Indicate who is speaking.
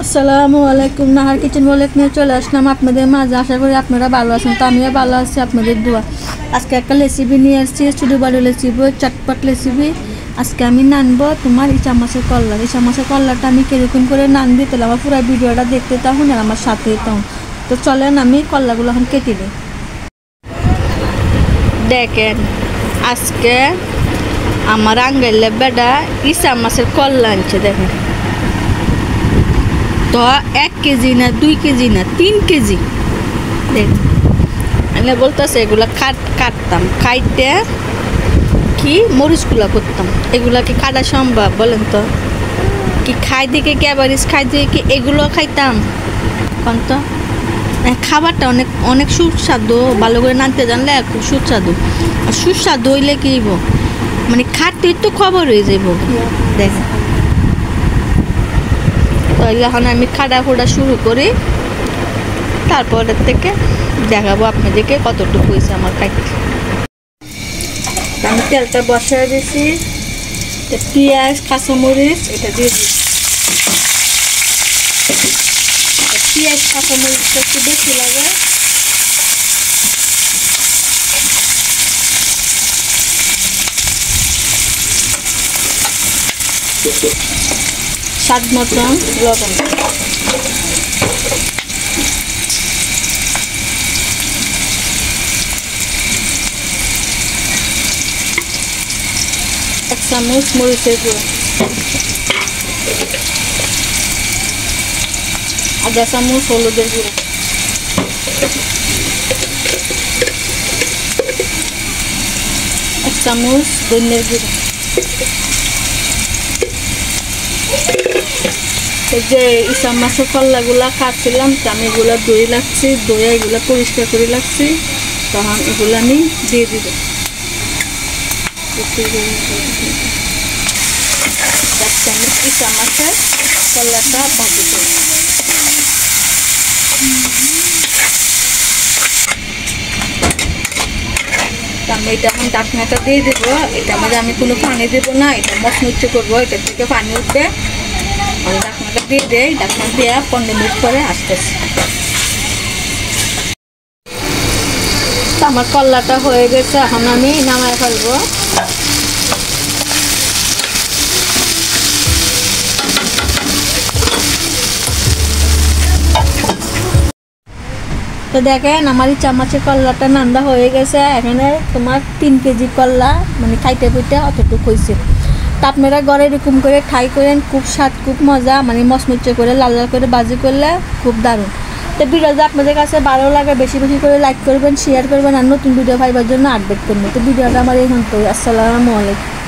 Speaker 1: আসসালামু আলাইকুম। Nahar kitchen world নিয়ে চলে আসলাম আপনাদের মাঝে। আশা করি আপনারা ভালো আছেন, তো আমিও ভালো আছি আপনাদের দোয়া। আজকে একটা রেসিপি নিয়ে আসছি, ছোটো বড় রেসিপি, চটপট রেসিপি। আজকে আমি নানবো তোমার ইচা মাছের কল্লা। ইচা মাছের কল্লাটা আমি কীরকম করে নানবি তাহলে আমার পুরো ভিডিওটা দেখতে তখন আর আমার সাথেই তখন। তো চলেন আমি কল্লাগুলো এখন কেটে দিই। দেখেন আজকে আমার আঙ্গেলে বেটা ইচা মাছের কল্লা আনছে। দেখেন তো 1 কেজি না 2 কেজি না 3 কেজি। দেখ আমি বলতেছে এগুলা কাটতাম, খাইতে কি মরিচগুলা করতাম। এগুলা কি কাটা সম্ভব বলেন তো? কি খাই দিকে ক্যাবারিজ খাই দিয়ে কি এগুলো খাইতাম? কোন তো খাবারটা অনেক অনেক সুস্বাদু, ভালো করে নানতে জানলে খুব সুস্বাদু। আর সুস্বাদু হইলে কি মানে খাটতে তো খবর হয়ে যাইব। দেখ তাহলে এখন আমি খাড়া ফোড়া শুরু করি, তারপরের থেকে দেখাবো আপনাদেরকে কতটুকু হয়েছে আমার খাইতে। আমি তেলটা বসায় দিয়েছি, পেঁয়াজ কাঁচামরিচ এটা দিয়ে দিই। পেঁয়াজ কাঁচামরিচটা একটু বেশি লাগে। স্বাদ মতন লবণ, এক চামচ মরিচের গুঁড়ো, আধা চামচ হলুদের গুঁড়ো, এক চামচ ধনিয়ার গুঁড়ো। এই যে ইচা মাছের কল্লাগুলা কাটছিলাম, আমি এগুলো দই লাগছি, দই এগুলো পরিষ্কার করে লাগছি। তখন এগুলো আমি দিয়ে দিব। ইচা মাছের কল্লাটা ভাজি করি। আমি এটা এখন ডাকনাটা দিয়ে দেবো। এটা মধ্যে আমি কোনো পানি দেবো না, এটা মচমুচে করবো। এটা থেকে পানি উঠবে, আমি ডাকনাটা দিয়ে দেই। ডাকনা দিয়ে 15 মিনিট পরে আসতেছি। আমার কল্লাটা হয়ে গেছে, এখন আমি নামায় ফেলবো। তো দেখেন আমার ইচা মাছের কল্লাটা নান্দা হয়ে গেছে। এখানে তোমার 3 কেজি কল্লা, মানে খাইতে বইতে অতটুকু হয়েছে। তা আপনারা ঘরে এরকম করে ট্রাই করেন, খুব স্বাদ, খুব মজা, মানে মচমচে করে লাল লাল করে ভাজি করলে খুব দারুণ। তো ভিডিওটা আপনাদের কাছে ভালো লাগে বেশি বেশি করে লাইক করবেন, শেয়ার করবেন, আর নতুন ভিডিও পাইবার জন্য আপডেট করবেন। তো ভিডিওটা আমার এই পর্যন্তই। আসসালামু আলাইকুম।